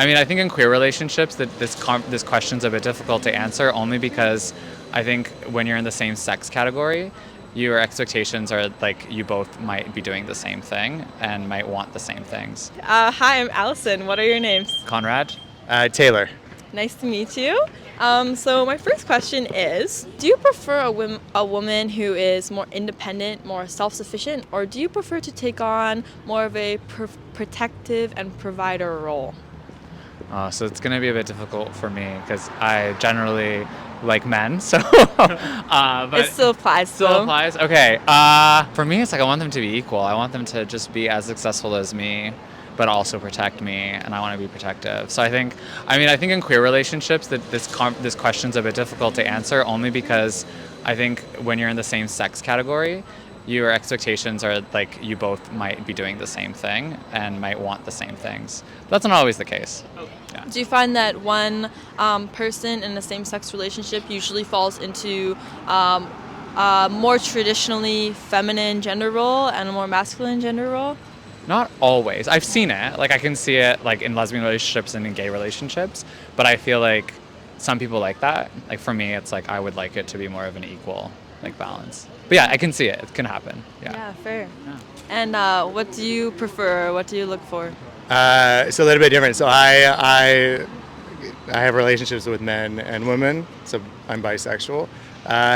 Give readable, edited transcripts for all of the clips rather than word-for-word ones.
I mean, I think in queer relationships that this question's a bit difficult to answer only because I think when you're in the same sex category, your expectations are like you both might be doing the same thing and might want the same things. Hi, I'm Alisson. What are your names? Conrad? Taylor. Nice to meet you. So my first question is, do you prefer a woman who is more independent, more self-sufficient, or do you prefer to take on more of a protective and provider role? So it's going to be a bit difficult for me because I generally like men, so but It still applies. still applies. Okay. For me, it's like I want them to be equal. I want them to just be as successful as me, but also protect me, and I want to be protective. So I think in queer relationships that this question's a bit difficult to answer only because I think when you're in the same sex category, your expectations are like you both might be doing the same thing and might want the same things. But that's not always the case. Yeah. Do you find that one person in a same-sex relationship usually falls into a more traditionally feminine gender role and a more masculine gender role? Not always. I've seen it. Like I can see it like in lesbian relationships and in gay relationships, but I feel like some people like that. Like for me, it's like I would like it to be more of an equal like balance. But yeah, I can see it. It can happen. Yeah, fair. Yeah. And what do you prefer? What do you look for? It's a little bit different. So I have relationships with men and women, so I'm bisexual.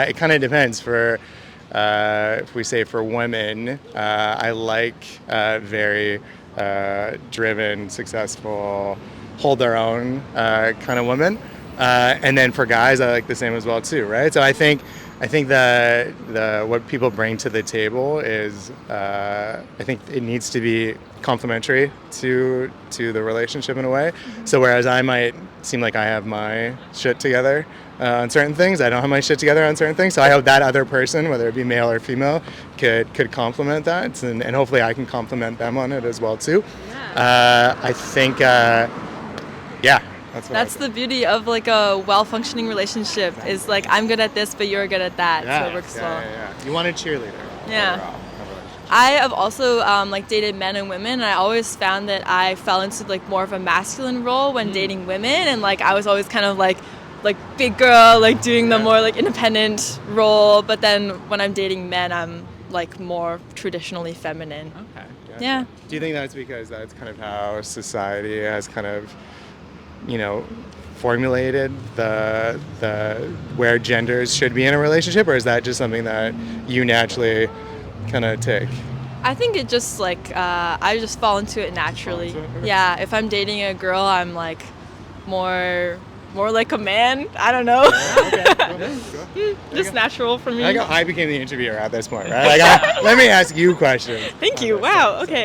It kind of depends. If we say for women, I like very driven, successful, hold their own kind of women. And then for guys, I like the same as well too, right? So I think the what people bring to the table is I think it needs to be complementary to the relationship in a way. So whereas I might seem like I have my shit together on certain things, I don't have my shit together on certain things. So I hope that other person, whether it be male or female, could complement that, and hopefully I can complement them on it as well too. Yeah. I think yeah. That's the beauty of like a well-functioning relationship is like I'm good at this, but you're good at that, so it works well. You want a cheerleader. Yeah. Overall. I have also like dated men and women, and I always found that I fell into like more of a masculine role when dating women, and like I was always kind of like big girl, like doing the more like independent role. But then when I'm dating men, I'm like more traditionally feminine. Okay. Yeah. Do you think that's because that's kind of how society has kind of, formulated the where genders should be in a relationship, or is that just something that you naturally kind of take? I think it just like I just fall into it naturally. Okay. Yeah, if I'm dating a girl, I'm like more like a man. I don't know. Okay. Just natural for me. I became the interviewer at this point, right? Let me ask you questions. Thank you. Wow. Okay.